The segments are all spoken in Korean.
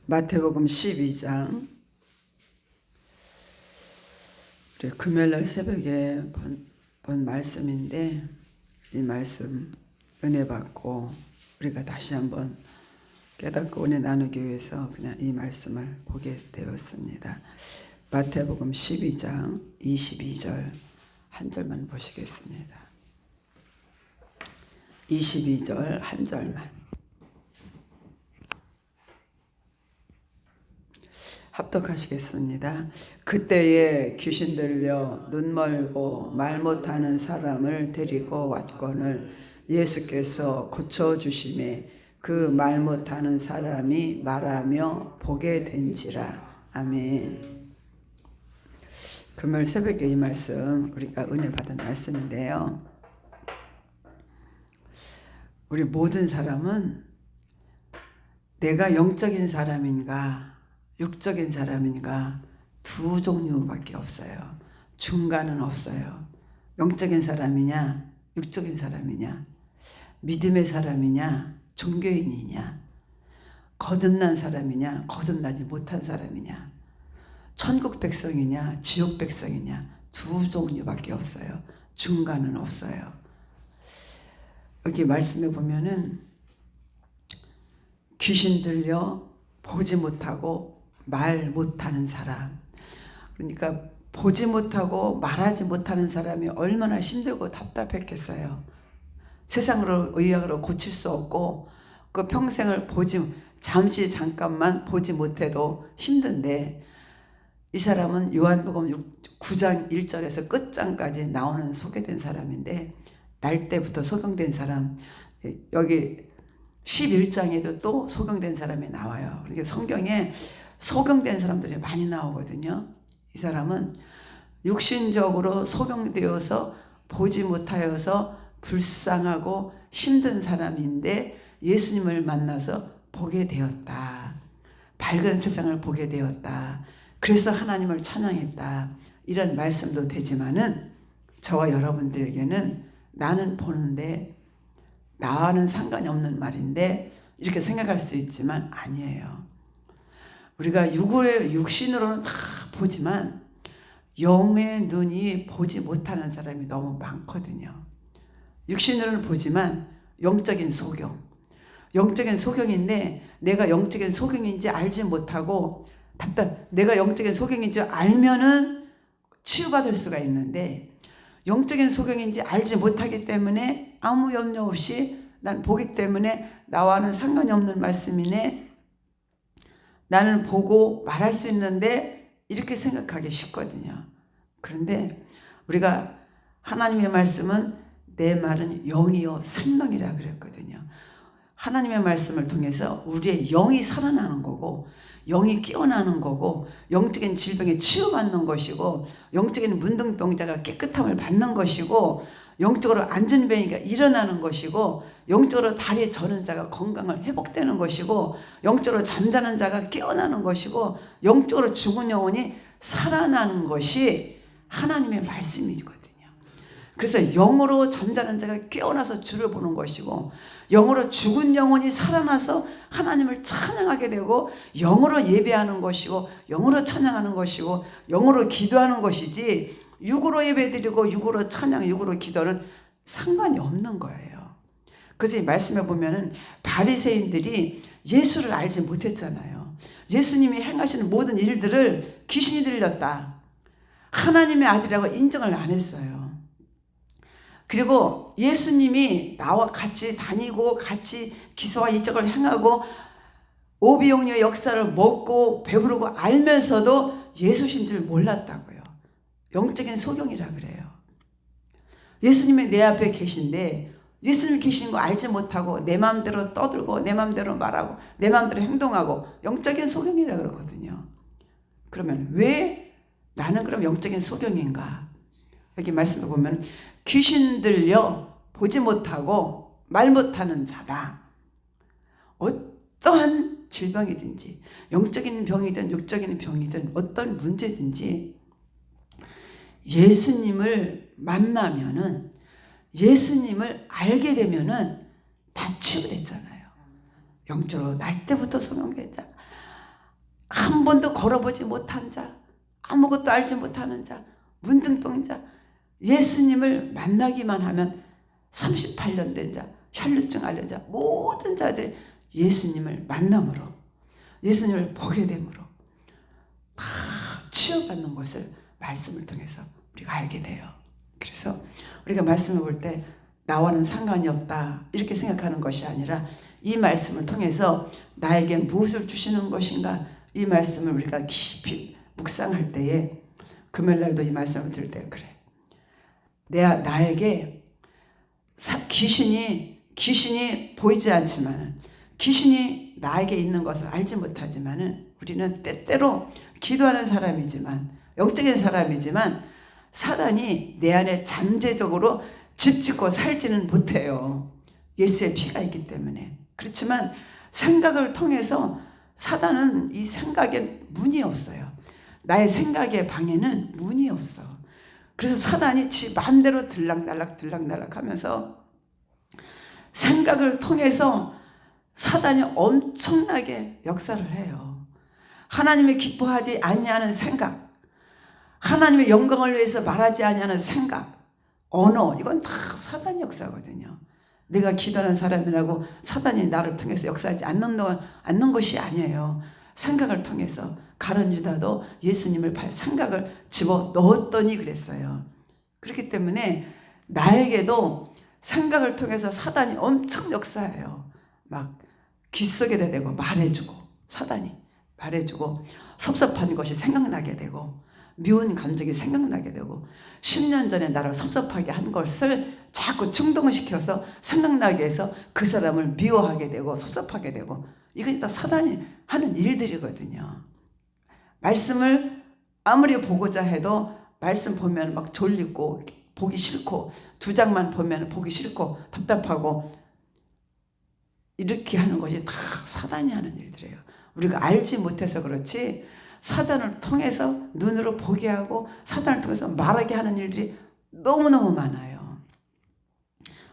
마태복음 12장 우리 금요일날 새벽에 본 말씀인데, 이 말씀 은혜 받고 우리가 다시 한번 깨닫고 은혜 나누기 위해서 그냥 이 말씀을 보게 되었습니다. 마태복음 12장 22절 한 절만 보시겠습니다. 22절 한 절만 합독하시겠습니다. 그때에 귀신 들려 눈 멀고 말 못하는 사람을 데리고 왔거늘 예수께서 고쳐주심에 그 말 못하는 사람이 말하며 보게 된지라. 아멘. 금요일 새벽에 이 말씀 우리가 은혜 받은 말씀인데요, 우리 모든 사람은 내가 영적인 사람인가 육적인 사람인가 두 종류밖에 없어요. 중간은 없어요. 영적인 사람이냐 육적인 사람이냐, 믿음의 사람이냐 종교인이냐, 거듭난 사람이냐 거듭나지 못한 사람이냐, 천국 백성이냐 지옥 백성이냐, 두 종류밖에 없어요. 중간은 없어요. 여기 말씀에 보면은 귀신 들려 보지 못하고 말 못하는 사람, 그러니까 보지 못하고 말하지 못하는 사람이 얼마나 힘들고 답답했겠어요. 세상으로 의학으로 고칠 수 없고 그 평생을 잠시 잠깐만 보지 못해도 힘든데, 이 사람은 요한복음 9장 1절에서 끝장까지 나오는 소개된 사람인데, 날 때부터 소경된 사람, 여기 11장에도 또 소경된 사람이 나와요. 그러니까 성경에 소경된 사람들이 많이 나오거든요. 이 사람은 육신적으로 소경되어서 보지 못하여서 불쌍하고 힘든 사람인데 예수님을 만나서 보게 되었다. 밝은 세상을 보게 되었다. 그래서 하나님을 찬양했다. 이런 말씀도 되지만은 저와 여러분들에게는 나는 보는데 나와는 상관이 없는 말인데 이렇게 생각할 수 있지만 아니에요. 우리가 육신으로는 다 보지만 영의 눈이 보지 못하는 사람이 너무 많거든요. 육신으로는 보지만 영적인 소경, 영적인 소경인데 내가 영적인 소경인지 알지 못하고 내가 영적인 소경인지 알면은 치유받을 수가 있는데, 영적인 소경인지 알지 못하기 때문에 아무 염려 없이 난 보기 때문에 나와는 상관이 없는 말씀이네, 나는 보고 말할 수 있는데, 이렇게 생각하기 쉽거든요. 그런데 우리가 하나님의 말씀은 내 말은 영이요 생명이라 그랬거든요. 하나님의 말씀을 통해서 우리의 영이 살아나는 거고, 영이 깨어나는 거고, 영적인 질병에 치유받는 것이고, 영적인 문둥병자가 깨끗함을 받는 것이고, 영적으로 안전병이가 일어나는 것이고, 영적으로 다리 저는 자가 건강을 회복되는 것이고, 영적으로 잠자는 자가 깨어나는 것이고, 영적으로 죽은 영혼이 살아나는 것이 하나님의 말씀이거든요. 그래서 영으로 잠자는 자가 깨어나서 주를 보는 것이고, 영으로 죽은 영혼이 살아나서 하나님을 찬양하게 되고, 영으로 예배하는 것이고, 영으로 찬양하는 것이고, 영으로 기도하는 것이지, 육으로 예배드리고 육으로 찬양, 육으로 기도는 상관이 없는 거예요. 그래서 이 말씀에 보면은 바리새인들이 예수를 알지 못했잖아요. 예수님이 행하시는 모든 일들을 귀신이 들렸다, 하나님의 아들이라고 인정을 안 했어요. 그리고 예수님이 나와 같이 다니고 같이 기사와 이적을 행하고 오비용리의 역사를 먹고 배부르고 알면서도 예수신 줄 몰랐다고요. 영적인 소경이라 그래요. 예수님이 내 앞에 계신데 예수님 계시는 거 알지 못하고 내 마음대로 떠들고 내 마음대로 말하고 내 마음대로 행동하고 영적인 소경이라 그러거든요. 그러면 왜 나는 그럼 영적인 소경인가? 여기 말씀을 보면 귀신 들려 보지 못하고 말 못하는 자다. 어떠한 질병이든지 영적인 병이든 육적인 병이든 어떤 문제든지 예수님을 만나면은, 예수님을 알게 되면은 다 치유됐잖아요. 영적으로 날 때부터 소경된 자, 한 번도 걸어보지 못한 자, 아무것도 알지 못하는 자, 문둥병자, 예수님을 만나기만 하면 38년 된 자, 혈루증 앓는 자, 모든 자들이 예수님을 만남으로, 예수님을 보게 됨으로 다 치유받는 것을 말씀을 통해서 우리가 알게 돼요. 그래서 우리가 말씀을 볼 때 나와는 상관이 없다 이렇게 생각하는 것이 아니라 이 말씀을 통해서 나에게 무엇을 주시는 것인가, 이 말씀을 우리가 깊이 묵상할 때에, 금요일날도 이 말씀을 들을 때 그래, 나에게 귀신이 보이지 않지만, 귀신이 나에게 있는 것을 알지 못하지만, 우리는 때때로 기도하는 사람이지만, 영적인 사람이지만 사단이 내 안에 잠재적으로 집짓고 살지는 못해요. 예수의 피가 있기 때문에. 그렇지만 생각을 통해서 사단은 이 생각에 문이 없어요. 나의 생각의 방에는 문이 없어. 그래서 사단이 지 마음대로 들락날락 하면서 생각을 통해서 사단이 엄청나게 역사를 해요. 하나님이 기뻐하지 아니하는 생각, 하나님의 영광을 위해서 말하지 아니하는 생각, 언어, 이건 다 사단의 역사거든요. 내가 기도하는 사람이라고 사단이 나를 통해서 역사하지 않는 것이 아니에요. 생각을 통해서. 가룟 유다도 예수님을 생각을 집어 넣었더니 그랬어요. 그렇기 때문에 나에게도 생각을 통해서 사단이 엄청 역사해요. 막 귓속에다 대고 말해주고, 사단이 말해주고, 섭섭한 것이 생각나게 되고, 미운 감정이 생각나게 되고, 10년 전에 나를 섭섭하게 한 것을 자꾸 충동시켜서 생각나게 해서 그 사람을 미워하게 되고 섭섭하게 되고, 이건 다 사단이 하는 일들이거든요. 말씀을 아무리 보고자 해도 말씀 보면 막 졸리고 보기 싫고, 2장만 보면 보기 싫고 답답하고, 이렇게 하는 것이 다 사단이 하는 일들이에요. 우리가 알지 못해서 그렇지 사단을 통해서 눈으로 보게 하고 사단을 통해서 말하게 하는 일들이 너무너무 많아요.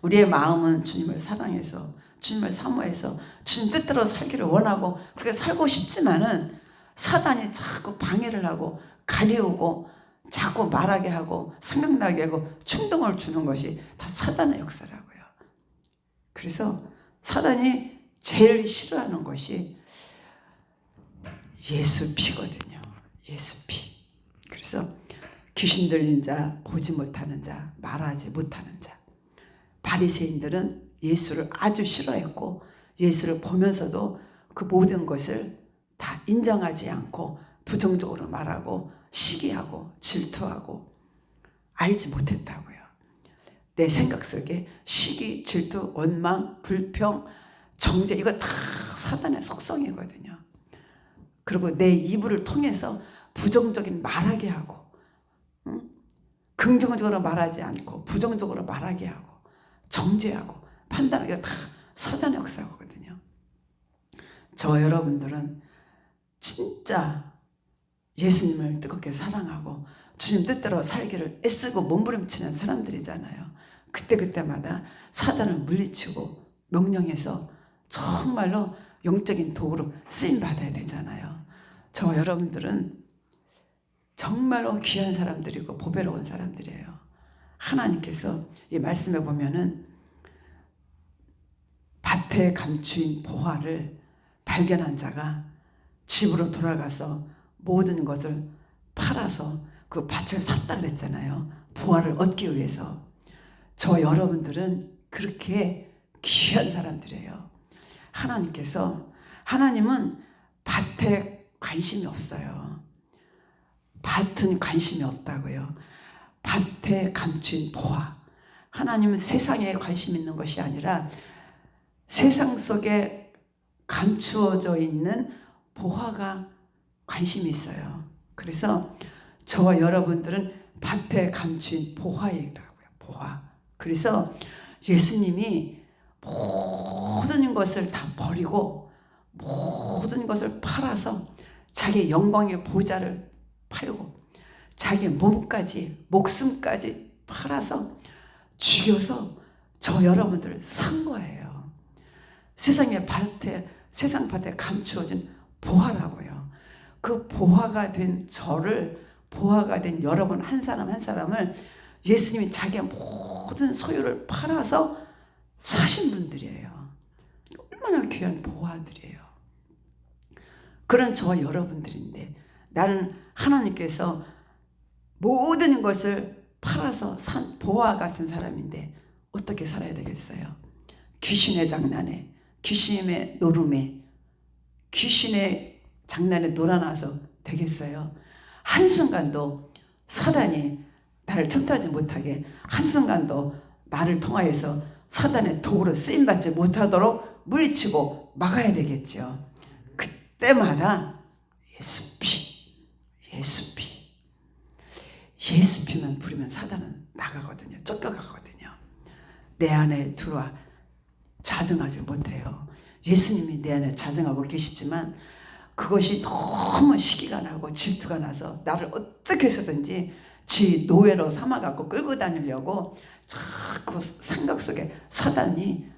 우리의 마음은 주님을 사랑해서, 주님을 사모해서 주님 뜻대로 살기를 원하고 그렇게 살고 싶지만은 사단이 자꾸 방해를 하고 가리우고 자꾸 말하게 하고 생각나게 하고 충동을 주는 것이 다 사단의 역사라고요. 그래서 사단이 제일 싫어하는 것이 예수 피거든요. 예수 피. 그래서 귀신 들린 자, 보지 못하는 자, 말하지 못하는 자. 바리새인들은 예수를 아주 싫어했고 예수를 보면서도 그 모든 것을 다 인정하지 않고 부정적으로 말하고 시기하고 질투하고 알지 못했다고요. 내 생각 속에 시기, 질투, 원망, 불평, 정죄, 이거 다 사단의 속성이거든요. 그리고 내 이불을 통해서 부정적인 말하게 하고, 긍정적으로 말하지 않고 부정적으로 말하게 하고 정죄하고 판단하게, 다 사단의 역사거든요. 저 여러분들은 진짜 예수님을 뜨겁게 사랑하고 주님 뜻대로 살기를 애쓰고 몸부림치는 사람들이잖아요. 그때마다 사단을 물리치고 명령해서 정말로 영적인 도구로 쓰임받아야 되잖아요. 저 여러분들은 정말로 귀한 사람들이고 보배로운 사람들이에요. 하나님께서 이 말씀에 보면은 밭에 감추인 보화를 발견한 자가 집으로 돌아가서 모든 것을 팔아서 그 밭을 샀다 그랬잖아요. 보화를 얻기 위해서. 저 여러분들은 그렇게 귀한 사람들이에요. 하나님은 밭에 관심이 없어요. 밭은 관심이 없다고요. 밭에 감춘 보화. 하나님은 세상에 관심 있는 것이 아니라 세상 속에 감추어져 있는 보화가 관심이 있어요. 그래서 저와 여러분들은 밭에 감춘 보화이라고요. 보화. 그래서 예수님이 모든 것을 다 버리고 모든 것을 팔아서 자기 영광의 보좌를 팔고 자기 목숨까지 팔아서 죽여서 저 여러분들을 산 거예요. 세상의 밭에 세상 바닥에 감추어진 보화라고요. 그 보화가 된 저를, 보화가 된 여러분 한 사람 한 사람을 예수님이 자기의 모든 소유를 팔아서 사신 분들이에요. 얼마나 귀한 보화들이에요. 그런 저와 여러분들인데 나는 하나님께서 모든 것을 팔아서 산 보화 같은 사람인데 어떻게 살아야 되겠어요? 귀신의 장난에, 귀신의 노름에, 귀신의 장난에 놀아나서 되겠어요? 한순간도 사단이 나를 틈타지 못하게, 한순간도 나를 통하여서 사단의 도구로 쓰임받지 못하도록 물리치고 막아야 되겠죠. 그때마다 예수피만 부리면 사단은 나가거든요. 쫓겨가거든요. 내 안에 들어와 자정하지 못해요. 예수님이 내 안에 자정하고 계시지만 그것이 너무 시기가 나고 질투가 나서 나를 어떻게 해서든지 지 노예로 삼아갖고 끌고 다니려고 자꾸 생각 속에 사단이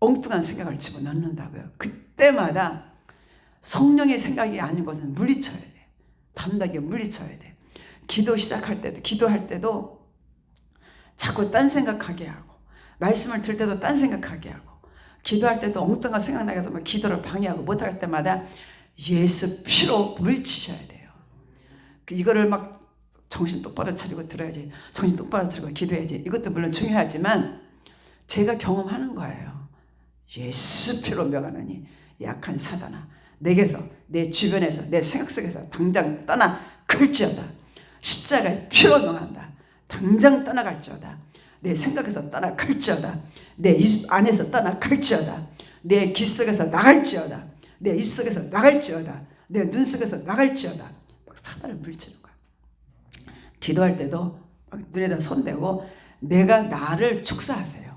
엉뚱한 생각을 집어넣는다고요. 그때마다 성령의 생각이 아닌 것은 물리쳐야 돼. 담대하게 물리쳐야 돼. 기도 시작할 때도, 기도할 때도 자꾸 딴 생각하게 하고, 말씀을 들 때도 딴 생각하게 하고, 기도할 때도 엉뚱한 생각나게 해서 막 기도를 방해하고 못할 때마다 예수 피로 물리치셔야 돼요. 이거를 막 정신 똑바로 차리고 들어야지, 정신 똑바로 차리고 기도해야지, 이것도 물론 중요하지만 제가 경험하는 거예요. 예수 피로 명하노니 약한 사단아, 내게서, 내 주변에서, 내 생각 속에서 당장 떠나 갈지어다. 십자가의 피로 명한다. 당장 떠나갈지어다. 내 생각에서 떠나 갈지어다. 내 입 안에서 떠나 갈지어다. 내 귀 속에서 나갈지어다. 내 입 속에서 나갈지어다. 내 눈 속에서 나갈지어다. 막 사단을 물리치는 거야. 기도할 때도 막 눈에다 손대고 내가 나를 축사하세요.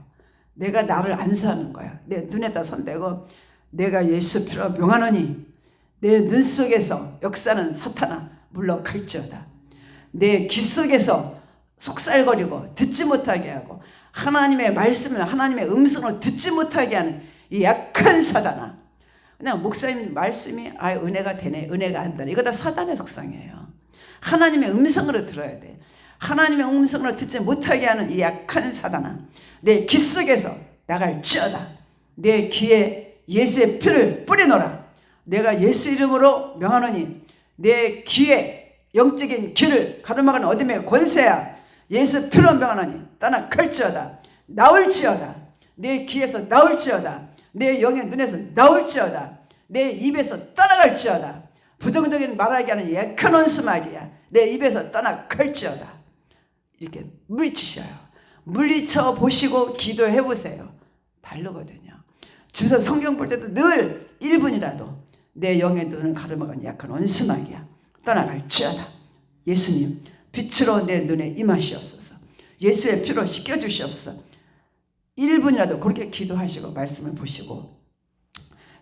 내가 나를 안수하는 거야. 내 눈에다 손대고 내가 예수 피로 명하노니 내 눈 속에서 역사는 사탄아 물러갈지어다. 내 귀 속에서 속살거리고 듣지 못하게 하고 하나님의 말씀을, 하나님의 음성을 듣지 못하게 하는 이 약한 사단아. 그냥 목사님 말씀이 은혜가 되네, 은혜가 안 되네, 이거 다 사단의 속성이에요. 하나님의 음성으로 들어야 돼. 하나님의 음성으로 듣지 못하게 하는 이 약한 사단아, 내 귀 속에서 나갈지어다. 내 귀에 예수의 피를 뿌리노라. 내가 예수 이름으로 명하노니 내 귀에 영적인 귀를 가로막은 어둠의 권세야, 예수 피로 명하노니 떠나 갈지어다. 나올지어다. 내 귀에서 나올지어다. 내 영의 눈에서 나올지어다. 내 입에서 떠나갈지어다. 부정적인 말하게 하는 약한 원수마귀야, 내 입에서 떠나갈지어다. 이렇게 물리치셔요. 물리쳐 보시고 기도해 보세요. 다르거든요. 집에서 성경 볼 때도 늘 1분이라도 내 영의 눈을 가로막은 약한 원수마귀야, 떠나갈지어다. 예수님 빛으로 내 눈에 임하시옵소서. 예수의 피로 씻겨주시옵소서. 1분이라도 그렇게 기도하시고 말씀을 보시고,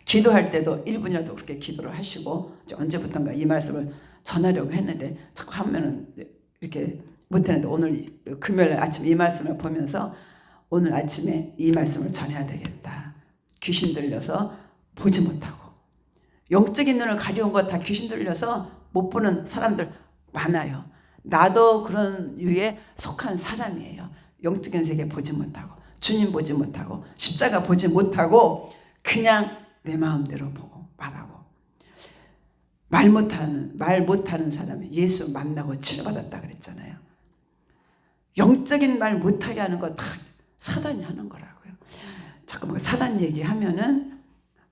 기도할 때도 1분이라도 그렇게 기도를 하시고, 언제부턴가 이 말씀을 전하려고 했는데 자꾸 하면은 이렇게 못했는데 오늘 금요일 아침 이 말씀을 보면서 오늘 아침에 이 말씀을 전해야 되겠다. 귀신 들려서 보지 못하고, 영적인 눈을 가려운 거 다 귀신 들려서 못 보는 사람들 많아요. 나도 그런 유에 속한 사람이에요. 영적인 세계 보지 못하고, 주님 보지 못하고, 십자가 보지 못하고 그냥 내 마음대로 보고 말하고, 말 못하는 사람이 예수 만나고 치료받았다 그랬잖아요. 영적인 말 못하게 하는 거 다 사단이 하는 거라고요. 자꾸 막 사단 얘기하면은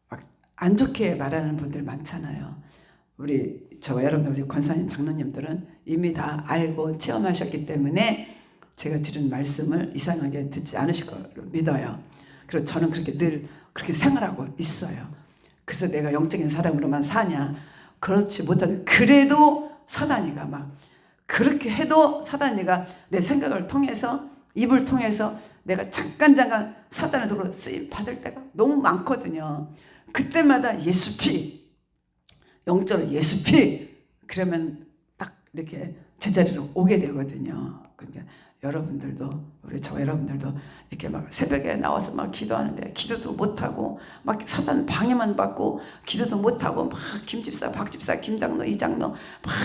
막 안 좋게 말하는 분들 많잖아요. 저와 여러분들, 우리 권사님, 장로님들은 이미 다 알고 체험하셨기 때문에 제가 드린 말씀을 이상하게 듣지 않으실 거로 믿어요. 그리고 저는 그렇게 늘 그렇게 생활하고 있어요. 그래서 내가 영적인 사람으로만 사냐? 그렇지 못하는, 그래도 사단이가 막 그렇게 해도 사단이가 내 생각을 통해서, 입을 통해서 내가 잠깐 사단의 도구로 쓰임 받을 때가 너무 많거든요. 그때마다 예수피, 영적으로 예수피, 그러면 딱 이렇게 제자리로 오게 되거든요. 그러니까 여러분들도, 우리 저 여러분들도 이렇게 막 새벽에 나와서 막 기도하는데 기도도 못하고 막 사단 방해만 받고 기도도 못하고 막 김집사, 박집사, 김장로, 이장로 막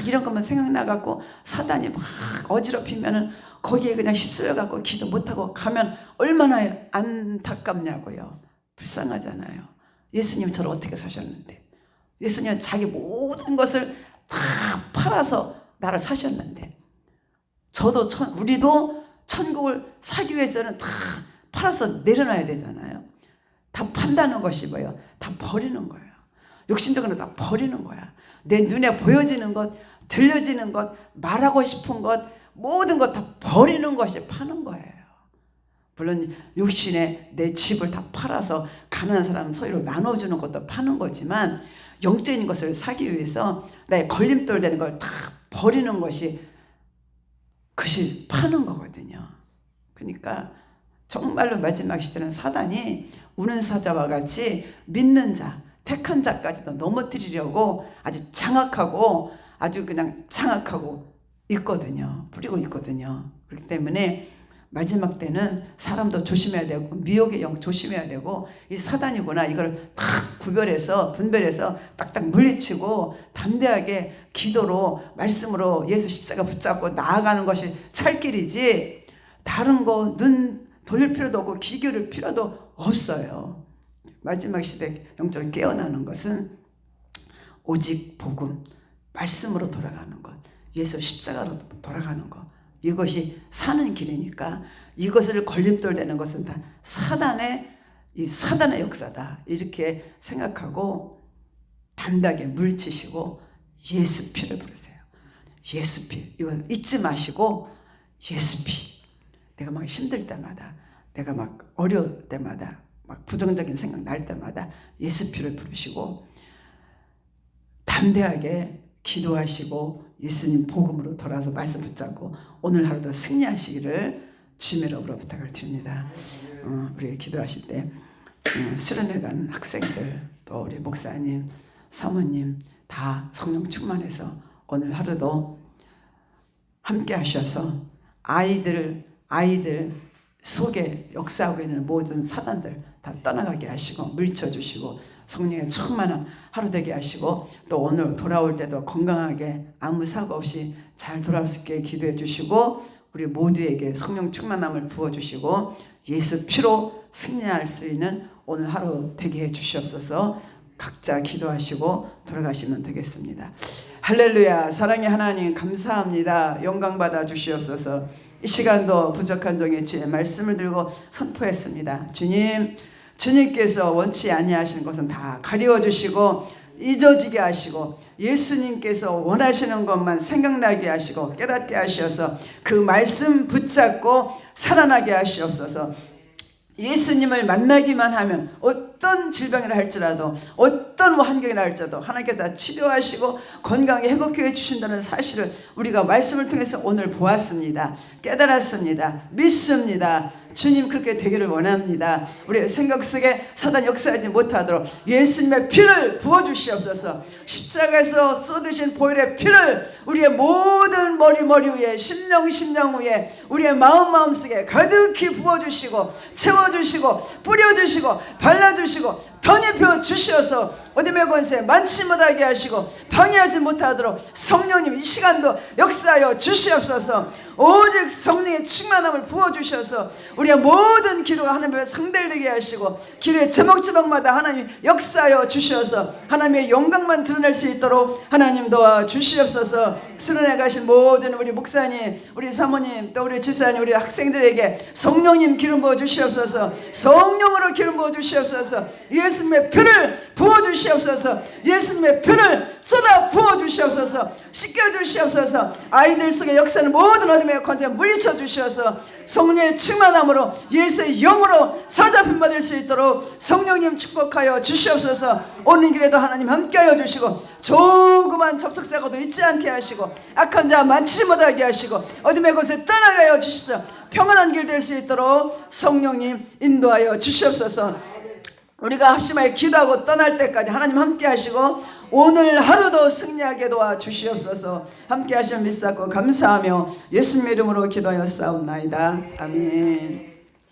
이런 것만 생각나갖고 사단이 막 어지럽히면은 거기에 그냥 휩쓸려갖고 기도 못하고 가면 얼마나 안타깝냐고요. 불쌍하잖아요. 예수님처럼 어떻게 사셨는데, 예수님은 자기 모든 것을 다 팔아서 나를 사셨는데, 저도 우리도 천국을 사기 위해서는 다 팔아서 내려놔야 되잖아요. 다 판다는 것이 뭐예요? 다 버리는 거예요. 욕심적으로 다 버리는 거야. 내 눈에 보여지는 것, 들려지는 것, 말하고 싶은 것, 모든 것 다 버리는 것이 파는 거예요. 물론 육신에 내 집을 다 팔아서 가난한 사람 소유로 나눠주는 것도 파는 거지만, 영적인 것을 사기 위해서 나의 걸림돌 되는 걸 다 버리는 것이, 그것이 파는 거거든요. 그러니까 정말로 마지막 시대는 사단이 우는 사자와 같이 믿는 자, 택한 자까지도 넘어뜨리려고 아주 장악하고, 아주 그냥 장악하고 있거든요. 뿌리고 있거든요. 그렇기 때문에 마지막 때는 사람도 조심해야 되고, 미혹의 영 조심해야 되고, 이 사단이구나 이걸 딱 구별해서 분별해서 딱딱 물리치고 담대하게 기도로, 말씀으로 예수 십자가 붙잡고 나아가는 것이 살길이지, 다른 거 눈 돌릴 필요도 없고 귀 기울일 필요도 없어요. 마지막 시대 영적으로 깨어나는 것은 오직 복음, 말씀으로 돌아가는 것, 예수 십자가로 돌아가는 것, 이것이 사는 길이니까, 이것을 걸림돌 되는 것은 다 사단의 역사다, 이렇게 생각하고 담대하게 물리치시고 예수 피를 부르세요. 예수 피, 이건 잊지 마시고 예수 피. 내가 막 힘들 때마다, 내가 막 어려울 때마다, 막 부정적인 생각 날 때마다 예수 피를 부르시고 담대하게 기도하시고 예수님 복음으로 돌아서 말씀 붙잡고 오늘 하루도 승리하시기를 주님의 이름으로 부탁을 드립니다. 우리 기도하실 때 수련회 간 학생들, 또 우리 목사님, 사모님 다 성령 충만해서 오늘 하루도 함께 하셔서 아이들 속에 역사하고 있는 모든 사단들 다 떠나가게 하시고 물리쳐 주시고 성령의 충만한 하루 되게 하시고, 또 오늘 돌아올 때도 건강하게 아무 사고 없이 잘 돌아올 수 있게 기도해 주시고, 우리 모두에게 성령 충만함을 부어주시고 예수 피로 승리할 수 있는 오늘 하루 되게 해 주시옵소서. 각자 기도하시고 돌아가시면 되겠습니다. 할렐루야. 사랑의 하나님 감사합니다. 영광 받아 주시옵소서. 이 시간도 부족한 종의 주의 말씀을 들고 선포했습니다. 주님께서 원치 아니하시는 것은 다 가리워 주시고 잊어지게 하시고, 예수님께서 원하시는 것만 생각나게 하시고 깨닫게 하셔서 그 말씀 붙잡고 살아나게 하시옵소서. 예수님을 만나기만 하면 어떤 질병이라 할지라도, 어떤 환경이라 할지라도 하나님께서 다 치료하시고 건강하게 회복해 주신다는 사실을 우리가 말씀을 통해서 오늘 보았습니다. 깨달았습니다. 믿습니다. 주님 그렇게 되기를 원합니다. 우리의 생각 속에 사단 역사하지 못하도록 예수님의 피를 부어주시옵소서. 십자가에서 쏟으신 보혈의 피를 우리의 모든 머리 위에, 심령 위에, 우리의 마음 속에 가득히 부어주시고 채워주시고 뿌려주시고 발라주시고 덧입혀 주시어서 어둠의 권세 많지 못하게 하시고 방해하지 못하도록 성령님 이 시간도 역사하여 주시옵소서. 오직 성령의 충만함을 부어주셔서 우리의 모든 기도가 하나님 앞에 상달되게 하시고, 기도의 제목마다 하나님 역사하여 주셔서 하나님의 영광만 드러낼 수 있도록 하나님 도와주시옵소서. 수련회 가신 모든 우리 목사님, 우리 사모님, 또 우리 집사님, 우리 학생들에게 성령님 기름 부어주시옵소서. 성령으로 기름 부어주시옵소서. 예수님의 피를 부어주시옵소서. 예수님의 피를 쏟아 부어주시옵소서. 씻겨주시옵소서. 아이들 속에 역사는 모든 어둠의 권세 물리쳐 주셔서 성령의 충만함으로 예수의 영으로 사자품 받을 수 있도록 성령님 축복하여 주시옵소서. 오는 길에도 하나님 함께하여 주시고 조그만 접속사고도 잊지 않게 하시고 악한 자 많지 못하게 하시고 어둠의 곳에 떠나게 하여 주시옵소서. 평안한 길 될 수 있도록 성령님 인도하여 주시옵소서. 우리가 합심하여 기도하고 떠날 때까지 하나님 함께 하시고 오늘 하루도 승리하게 도와 주시옵소서. 함께 하시면 믿사고 감사하며 예수님의 이름으로 기도하였사옵나이다. 아멘.